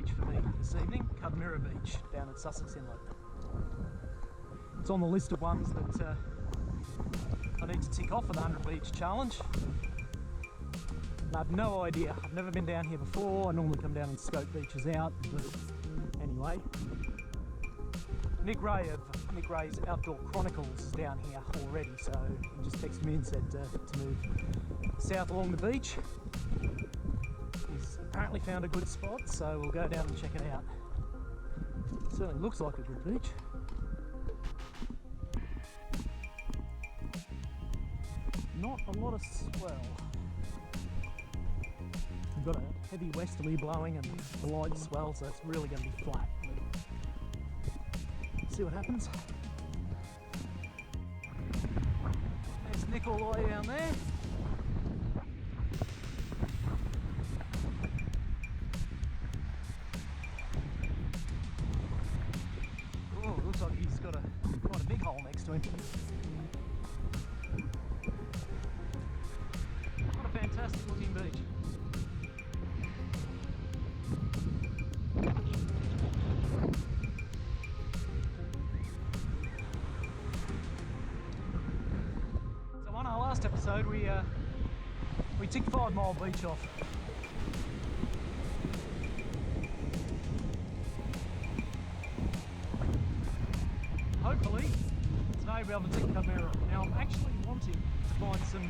beach for me this evening, Cudmirrah Beach down at Sussex Inlet. It's on the list of ones that I need to tick off for the 100 beach challenge. And I have no idea, I've never been down here before. I normally come down and scope beaches out, but anyway. Nick Reay of Nick Ray's Outdoor Chronicles is down here already, so he just texted me and said to move south along the beach. He's apparently found a good spot, so we'll go down and check it out. Certainly looks like a good beach. Not a lot of swell. We've got a heavy westerly blowing and a light swell, so it's really going to be flat. See what happens. There's Nick all the way down there. Oh, looks like he's got quite a big hole next to him. What a fantastic looking beach. Last episode we ticked 5 Mile Beach off. Hopefully today we'll be able to tick Cudmirrah. Now I'm actually wanting to find some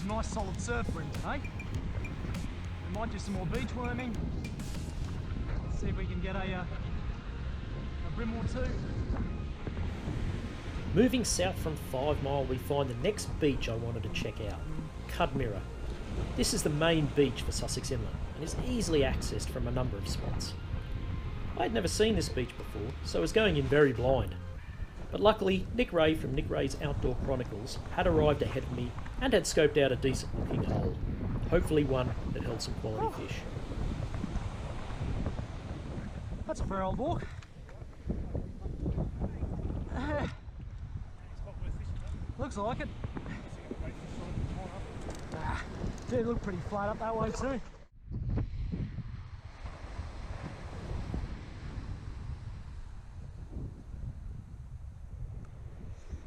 nice solid surf bream today. We might do some more beach worming. See if we can get a bream or two. Moving south from 5 Mile, we find the next beach I wanted to check out, Cudmirrah. This is the main beach for Sussex Inlet and is easily accessed from a number of spots. I had never seen this beach before, so I was going in very blind. But luckily, Nick Reay from Nick Ray's Outdoor Chronicles had arrived ahead of me and had scoped out a decent looking hole, hopefully one that held some quality fish. That's a fair old walk. Looks like it. Did look pretty flat up that way too.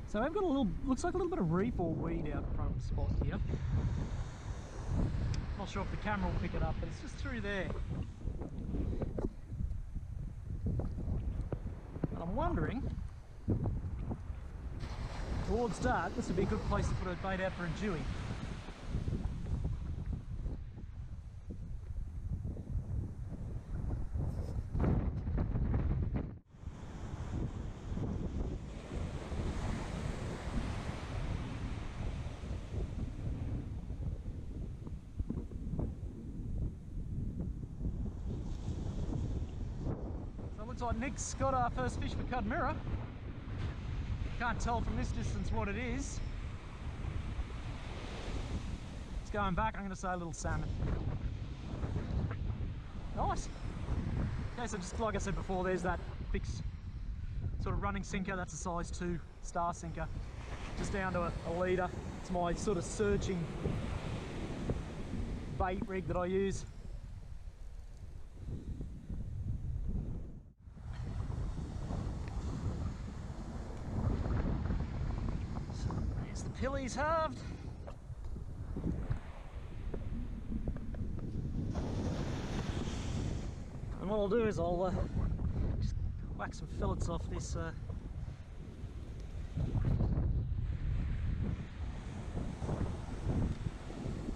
So I've got a little, looks like a little bit of reef or weed out in front of the spot here. Not sure if the camera will pick it up, but it's just through there. And I'm wondering, towards dark, this would be a good place to put a bait out for a dewy. So it looks like Nick's got our first fish for Cudmirrah. Can't tell from this distance what it is. It's going back, I'm going to say a little salmon. Nice. Okay, so just like I said before, there's that fixed sort of running sinker. That's a size 2 star sinker. Just down to a leader. It's my sort of searching bait rig that I use. Pillies halved. And what I'll do is I'll just whack some fillets off this so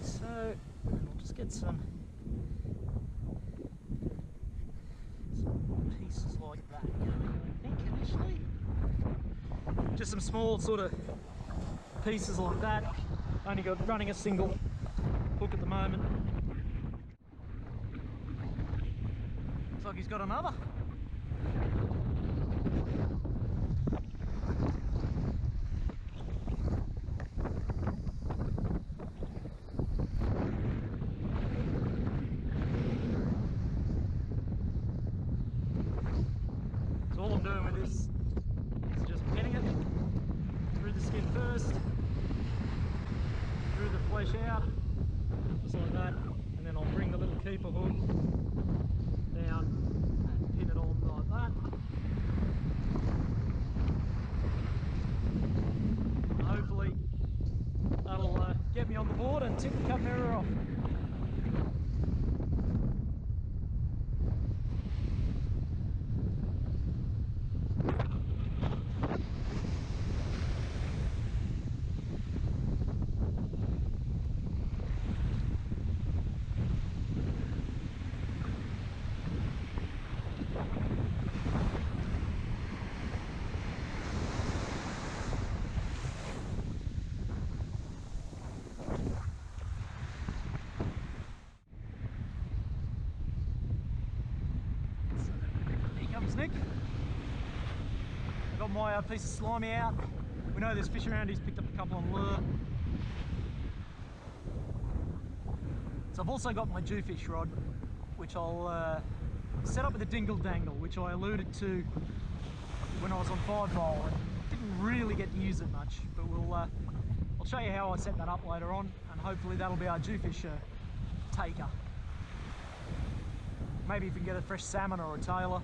I'll just get some pieces like that, I think initially. Just some small sort of pieces like that. Only got running a single hook at the moment. Looks like he's got another. So all I'm doing with this is just getting it through the skin first, through the flesh out, just like that, and then I'll bring the little keep a hook down and pin it on like that. And hopefully that'll get me on the board and tip the Cudmirrah off. Nick, I got my piece of slimy out. We know there's fish around. He's picked up a couple on lure. So I've also got my jewfish rod, which I'll set up with a dingle dangle, which I alluded to when I was on 5 mile and didn't really get to use it much. But I'll show you how I set that up later on, and hopefully that'll be our jewfish taker. Maybe if we can get a fresh salmon or a tailor.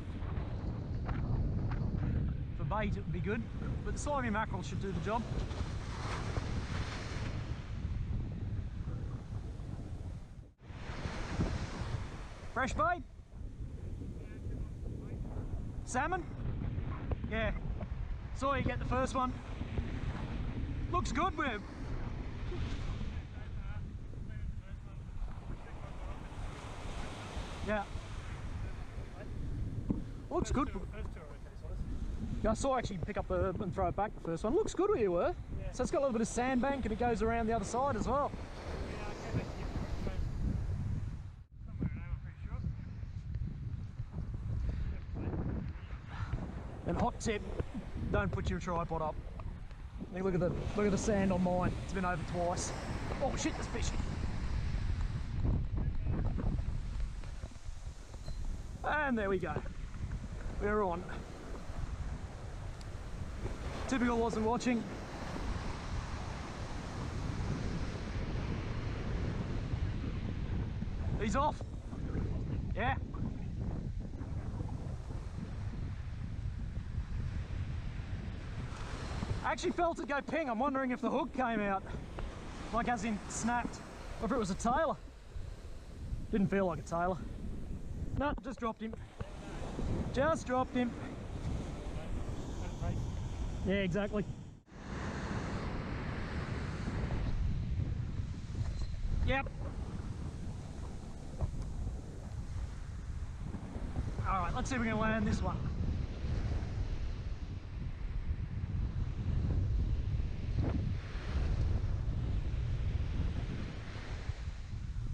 For bait it would be good, but the slimy mackerel should do the job. Fresh bait? Salmon? Yeah. Saw you get the first one. Looks good, Webb. Yeah. Looks good. Yeah, I saw actually pick up and throw it back the first one. Looks good where you were. Yeah. So it's got a little bit of sandbank and it goes around the other side as well. Yeah, I came back here somewhere around, I'm pretty sure. And hot tip, don't put your tripod up. Look at the sand on mine. It's been over twice. Oh shit, there's fish. And there we go. We're on. Typical wasn't watching. He's off. Yeah. I actually felt it go ping. I'm wondering if the hook came out. Like as in snapped. Or if it was a tailor. Didn't feel like a tailor. No, just dropped him. Just dropped him. Yeah, exactly. Yep. Alright, let's see if we can land this one.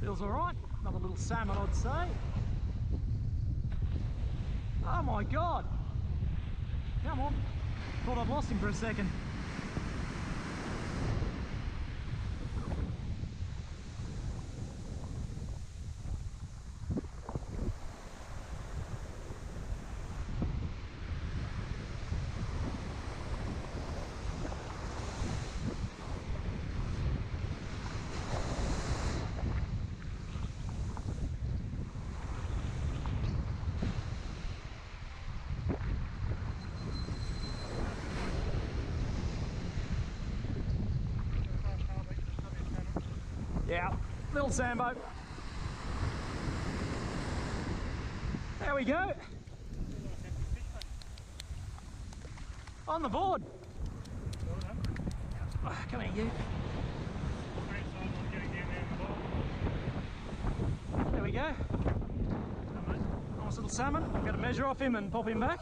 Feels alright. Another little salmon, I'd say. Oh my god. Come on. Thought I'd lost him for a second. Yeah, little sambo. There we go. On the board. Oh, come here, you. There we go. Nice little salmon. I'm going to measure off him and pop him back.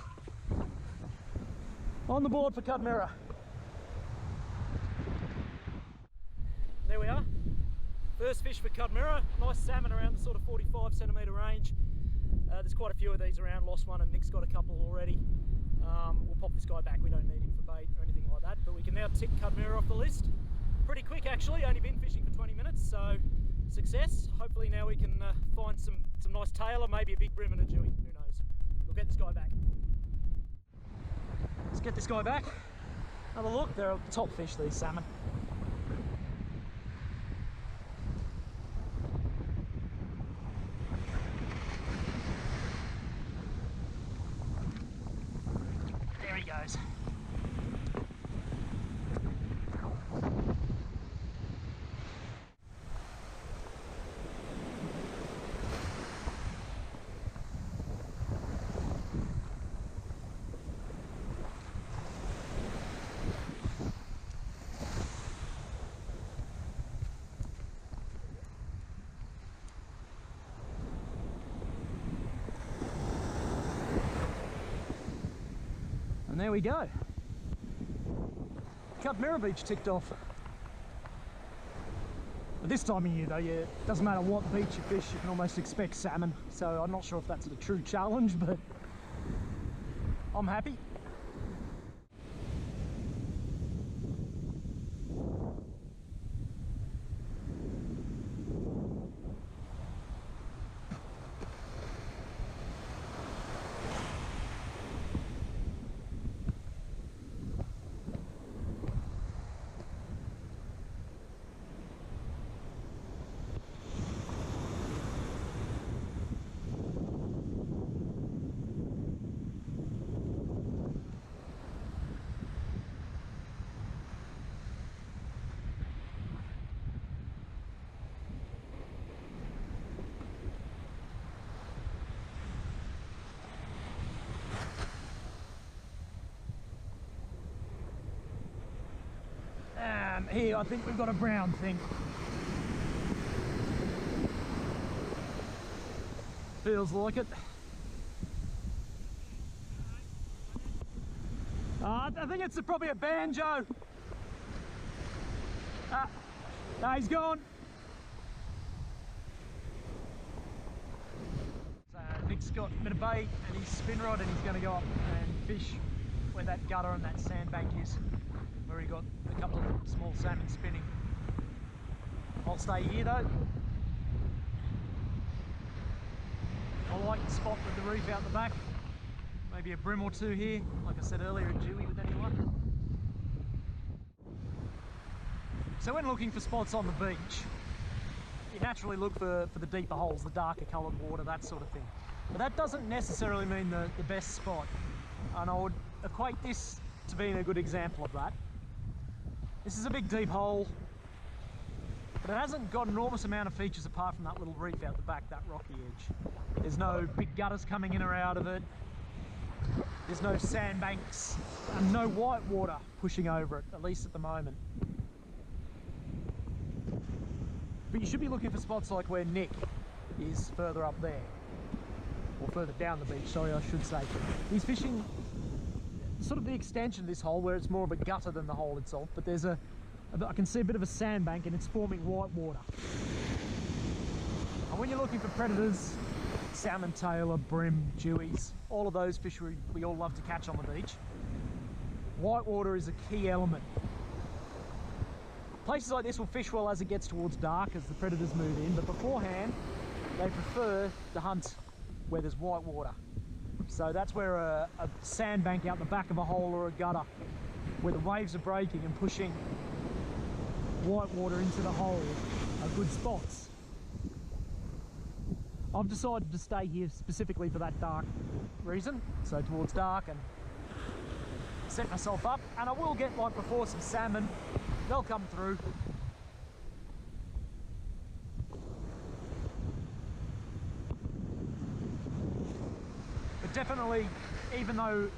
On the board for Cudmirrah. There we are. First fish for Cudmirrah. Nice salmon around the sort of 45 centimetre range. There's quite a few of these around. Lost one and Nick's got a couple already. We'll pop this guy back. We don't need him for bait or anything like that, but we can now tick Cudmirrah off the list. Pretty quick actually, only been fishing for 20 minutes, so success. Hopefully now we can find some nice tailor, maybe a big brim and a dewy, who knows. We'll get this guy back. Let's get this guy back. Have a look, they're top fish, these salmon. goes. And there we go. Cudmirrah Beach ticked off. But this time of year though, yeah, it doesn't matter what beach you fish, you can almost expect salmon. So I'm not sure if that's a true challenge, but I'm happy. And here I think we've got a brown thing. Feels like it. I think it's probably a banjo. No, he's gone. So Nick's got a bit of bait and his spin rod, and he's going to go up and fish where that gutter and that sandbank is, where he got a couple of small salmon spinning. I'll stay here though. I like the spot with the reef out the back. Maybe a brim or two here, like I said earlier, a dewy with anyone. So when looking for spots on the beach, you naturally look for the deeper holes, the darker coloured water, that sort of thing. But that doesn't necessarily mean the best spot. And I would equate this to being a good example of that. This is a big deep hole, but it hasn't got an enormous amount of features apart from that little reef out the back, that rocky edge. There's no big gutters coming in or out of it. There's no sandbanks and no white water pushing over it, at least at the moment. But you should be looking for spots like where Nick is further up there, or further down the beach, sorry I should say. He's fishing sort of the extension of this hole where it's more of a gutter than the hole itself, but there's I can see a bit of a sandbank and it's forming white water. And when you're looking for predators, salmon tailor, brim, dewies, all of those fish we all love to catch on the beach, white water is a key element. Places like this will fish well as it gets towards dark, as the predators move in, but beforehand they prefer to hunt where there's white water. So that's where a sandbank out the back of a hole or a gutter, where the waves are breaking and pushing white water into the hole, are good spots. I've decided to stay here specifically for that dark reason, so towards dark, and set myself up. And I will get, like before, some salmon. They'll come through. But definitely, even though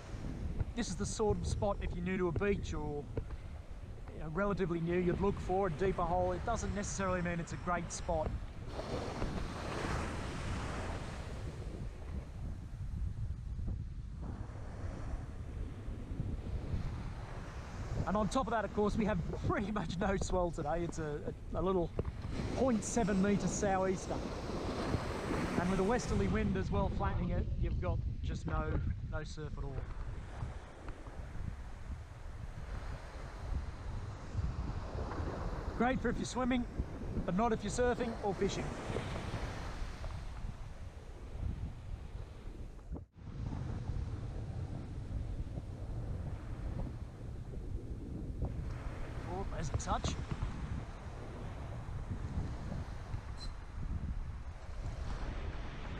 this is the sort of spot, if you're new to a beach or relatively new, you'd look for a deeper hole, it doesn't necessarily mean it's a great spot. And on top of that, of course, we have pretty much no swell today. It's a little 0.7 metre sou'easter. And with a westerly wind as well flattening it, you've got just no surf at all. Great for if you're swimming, but not if you're surfing or fishing. Oh, there's a touch.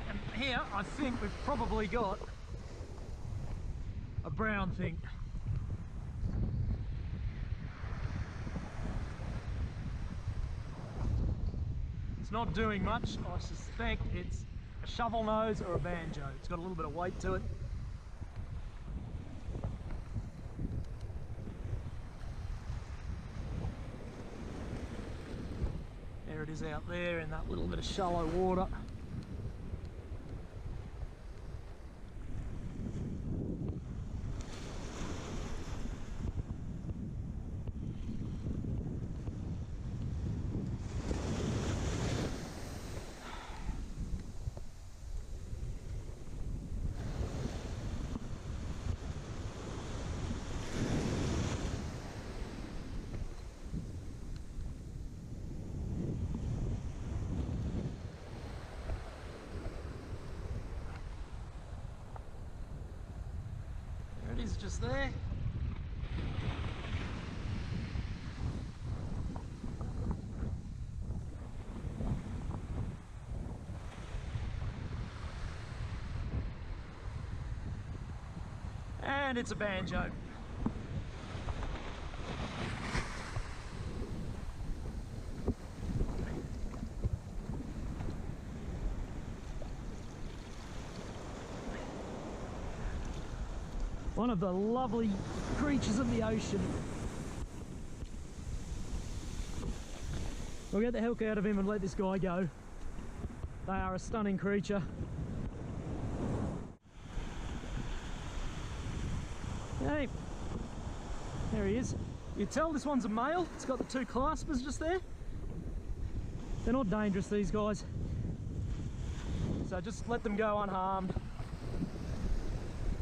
And here, I think we've probably got a brown thing. It's not doing much. I suspect it's a shovel nose or a banjo. It's got a little bit of weight to it. There it is out there in that little bit of shallow water. Is just there. And it's a banjo. One of the lovely creatures of the ocean. We'll get the heck out of him and let this guy go. They are a stunning creature. Hey, there he is. You tell this one's a male. It's got the two claspers just there. They're not dangerous, these guys. So just let them go unharmed.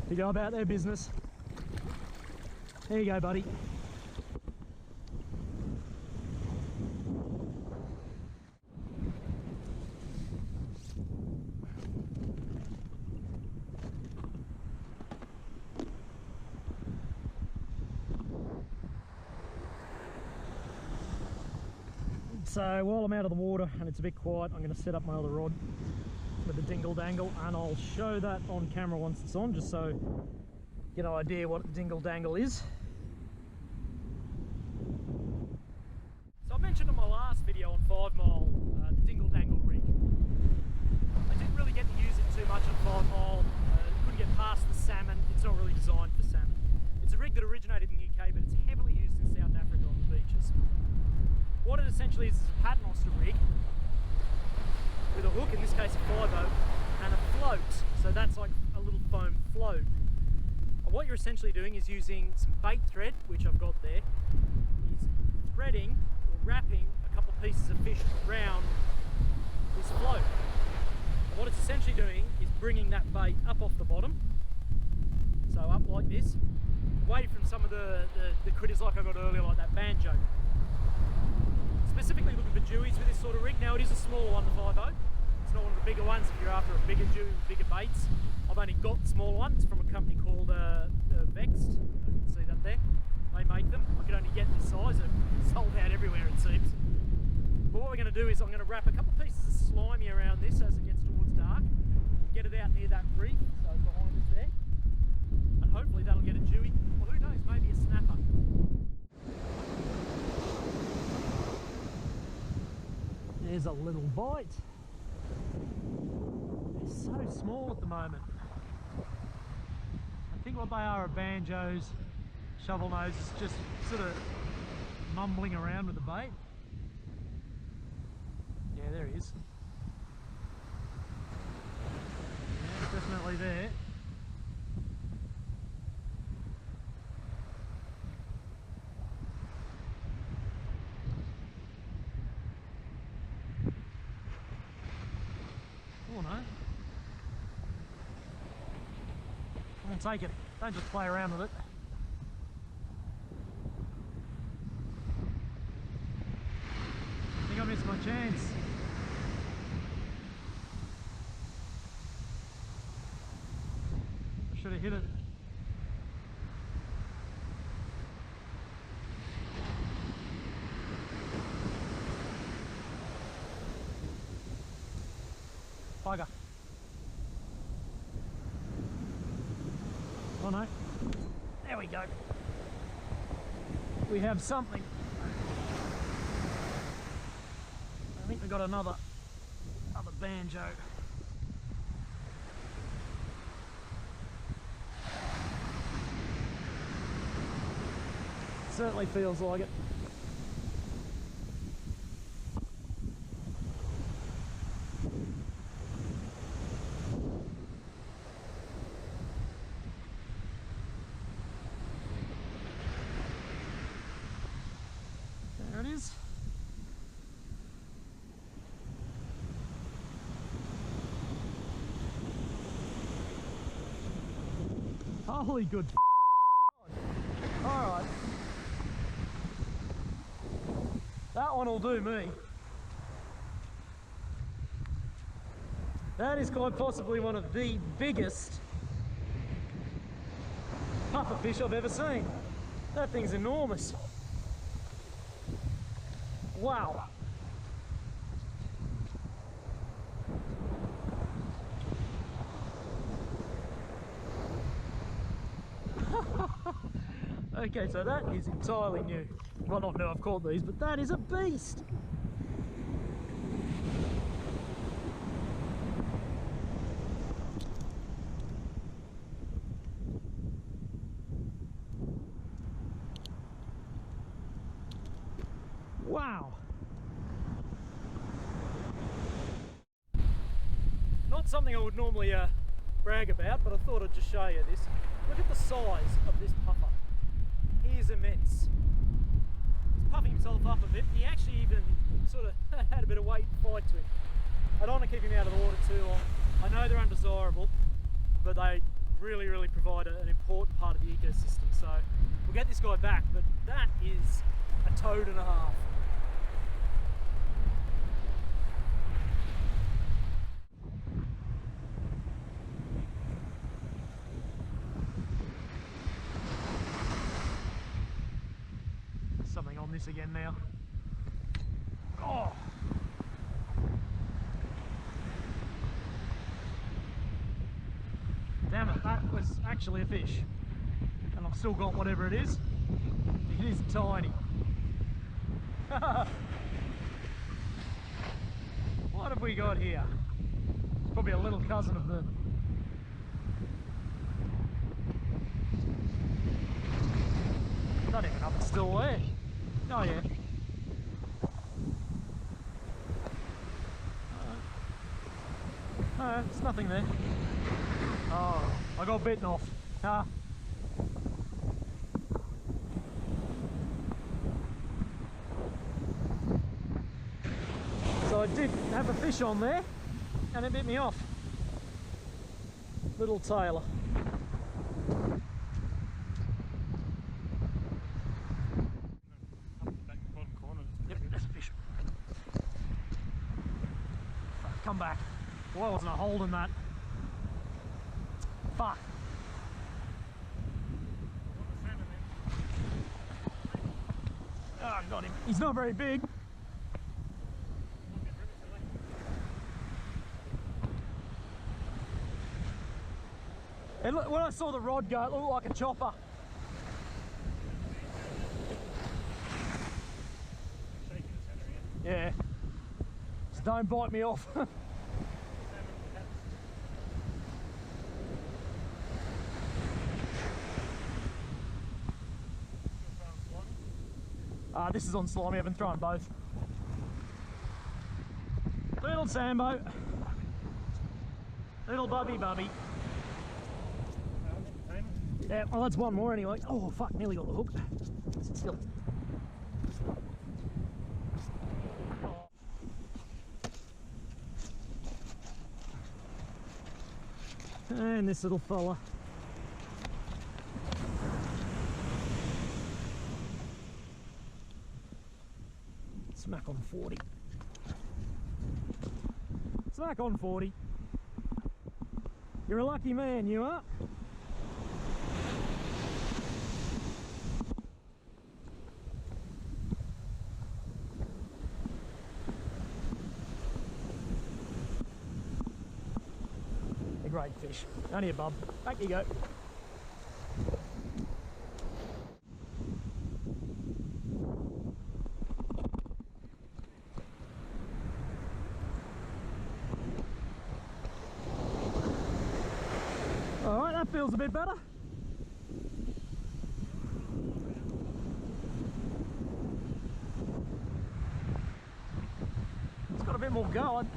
To go about their business. There you go, buddy. So while I'm out of the water and it's a bit quiet, I'm going to set up my other rod with the dingle dangle, and I'll show that on camera once it's on, just so you get an idea what the dingle dangle is. So I mentioned in my last video on 5 Mile the dingle dangle rig. I didn't really get to use it too much on 5 Mile. Couldn't get past the salmon. It's not really designed for salmon. It's a rig that originated in the UK, but it's heavily used in South Africa on the beaches. What it essentially is a paternoster rig with a hook, in this case a 5/0, and a float. So that's like a little foam float. And what you're essentially doing is using some bait thread, which I've got there, is threading or wrapping a couple of pieces of fish around this float. And what it's essentially doing is bringing that bait up off the bottom, so up like this, away from some of the critters like I got earlier, like that banjo. Specifically looking for dewies with this sort of rig. Now it is a smaller one, the 5/0. It's not one of the bigger ones if you're after a bigger dewie with bigger baits. I've only got the smaller ones from a company called Vexed. You can see that there. They make them. I could only get this size. They're sold out everywhere it seems. But what we're going to do is I'm going to wrap a couple of pieces of slimy around this as it gets towards dark. Get it out near that reef, so behind us there. And hopefully that'll get a dewie. Well, who knows, maybe a snapper. There's a little bite. They're so small at the moment. I think what they are banjos, shovel noses, just sort of mumbling around with the bait. Yeah, there he is. Yeah, definitely there. Oh no. Come on, take it. Don't just play around with it. I think I missed my chance. I should have hit it. Bugger. Oh no. There we go. We have something. I think we got another banjo. Certainly feels like it. There it is. Holy good. Alright. That one will do me. That is quite possibly one of the biggest pufferfish I've ever seen. That thing's enormous. Wow. Okay, so that is entirely new. Well, not new, I've caught these, but that is a beast. Wow. Not something I would normally brag about, but I thought I'd just show you this. Look at the size of this puffer. He is immense. He's puffing himself up a bit. He actually even sort of had a bit of weight fight to him. I don't want to keep him out of the water too long. I know they're undesirable, but they really, really provide an important part of the ecosystem. So we'll get this guy back, but that is a toad and a half. Something on this again now. Oh! Damn it, that was actually a fish. And I've still got whatever it is. It is tiny. What have we got here? It's probably a little cousin of the... Not even up, it's still there. Oh yeah. No, there's nothing there. Oh, I got bitten off. Ah. So I did have a fish on there and it bit me off. Little tailor. Come back. Why wasn't I holding that? Fuck. Oh, I got him. He's not very big. And look, when I saw the rod go, it looked like a chopper. Yeah. Just don't bite me off. This is on slimy, I've been throwing both. Little Sambo. Little bubby. Yeah, well that's one more anyway. Oh fuck, nearly got the hook. Sit still. And this little fella. Smack on 40. Smack on 40. You're a lucky man, you are. A great fish. Only a bub. Back you go. that feels a bit better. It's got a bit more going.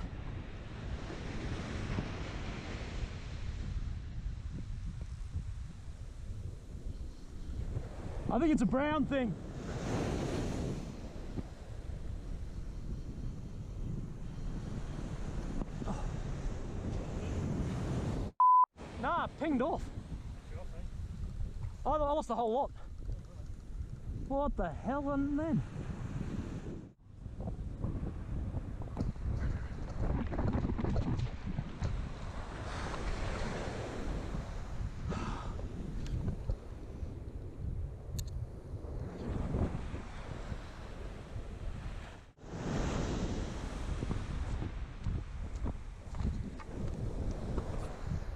I think it's a brown thing. Nah, pinged off. I lost the whole lot. What the hell, and then?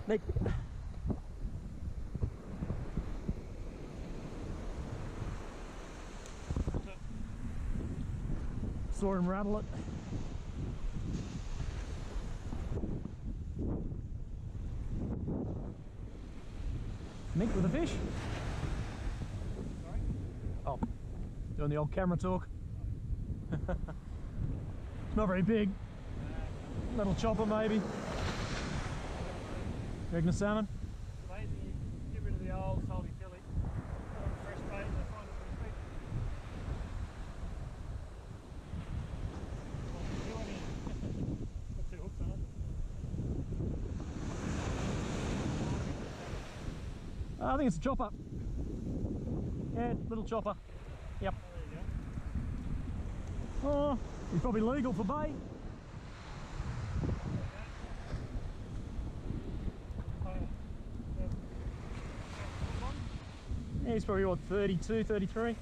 Nick. Saw him rattle it. Nick with a fish. Sorry? Oh, doing the old camera talk. Not very big. Little chopper maybe. Reckon a salmon? It's amazing you get rid of the old salty filly, put on fresh bait and they find it pretty quick. What are you doing here? Got 2 hooks on it. I think it's a chopper. Yeah, little chopper. Yep. Oh, there you go. Oh, he's probably legal for bait. Yeah, he's probably what, 32, 33?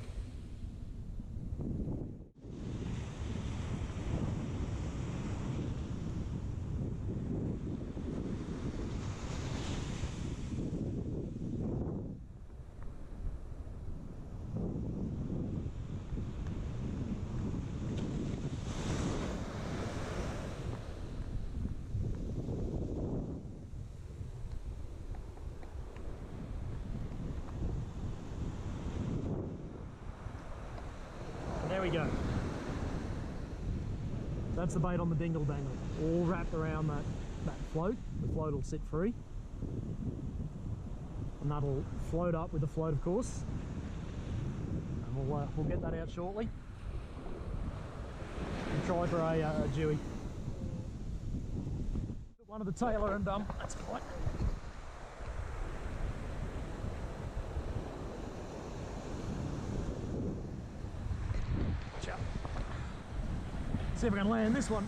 There we go. That's the bait on the dingle dangle, all wrapped around that float. The float will sit free, and that'll float up with the float, of course. And we'll get that out shortly. And try for a dewy. One of the tailor and that's fine. See if I can land this one.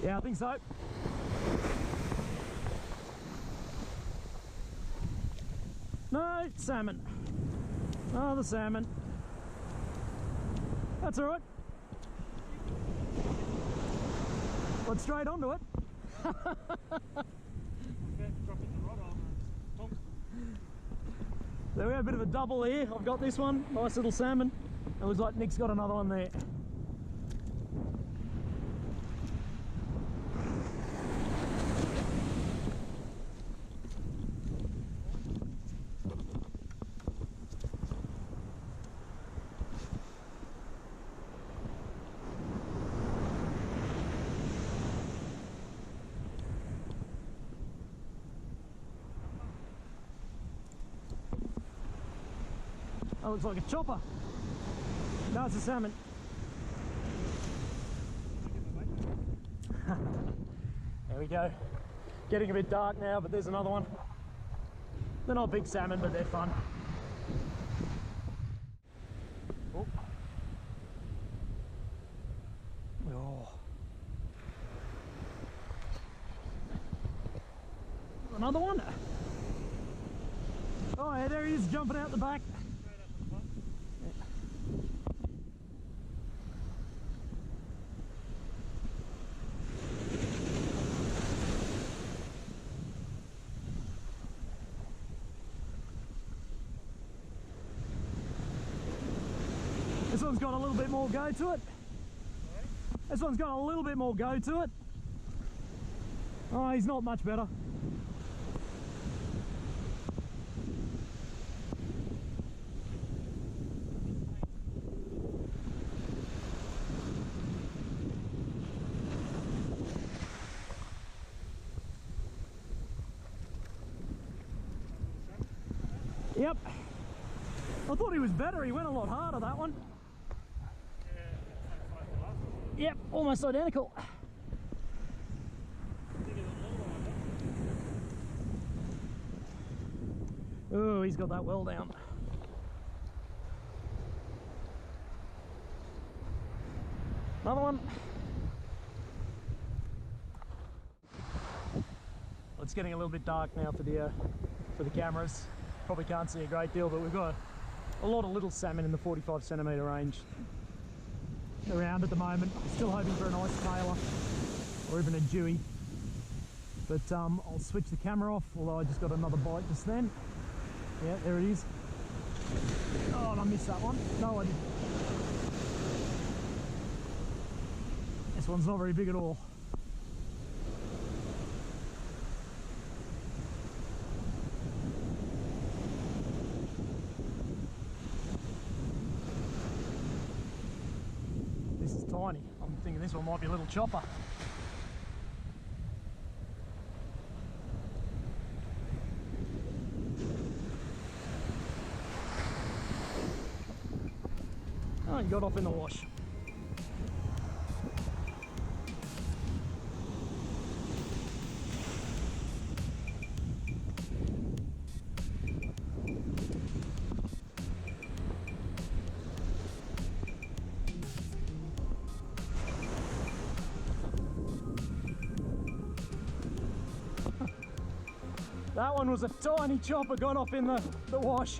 Yeah, I think so. No, salmon. Oh, the salmon. That's all right. Went straight onto it. There we have a bit of a double here. I've got this one, nice little salmon. It looks like Nick's got another one there. That looks like a chopper. No, it's a salmon. There we go. Getting a bit dark now, but there's another one. They're not big salmon, but they're fun. Oh. Oh. another one. Oh yeah, there he is, jumping out the back. This one's got a little bit more go to it. This one's got a little bit more go to it. Oh, he's not much better. Yep. I thought he was better. He went a lot harder, that one. Yep, almost identical. Oh, he's got that well down. Another one. Well, it's getting a little bit dark now for the cameras. Probably can't see a great deal, but we've got a lot of little salmon in the 45 centimetre range around at the moment. Still hoping for a nice tailor or even a dewy, but I'll switch the camera off, although I just got another bite just then. Yeah, there it is. Oh, and I missed that one. No, I didn't. This one's not very big at all. Tiny. I'm thinking this one might be a little chopper. Oh, he got off in the wash. That one was a tiny chopper, got off in the wash.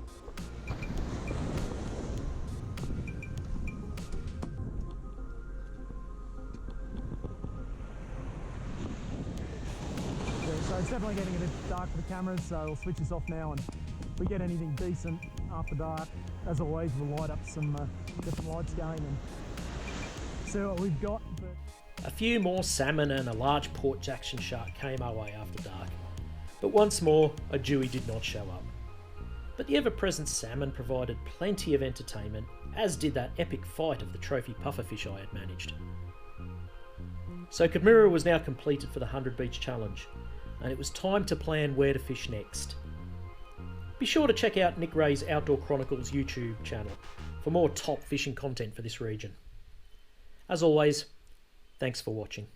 Okay, so it's definitely getting a bit dark for the cameras, so I'll switch this off now, and if we get anything decent after dark, as always, we'll light up some, get some lights going and see what we've got. But A few more salmon and a large Port Jackson shark came our way after dark. But once more, a Dewey did not show up. But the ever-present salmon provided plenty of entertainment, as did that epic fight of the trophy pufferfish I had managed. So Cudmirrah was now completed for the 100 Beach Challenge, and it was time to plan where to fish next. Be sure to check out Nick Reay's Outdoor Chronicles YouTube channel for more top fishing content for this region. As always, thanks for watching.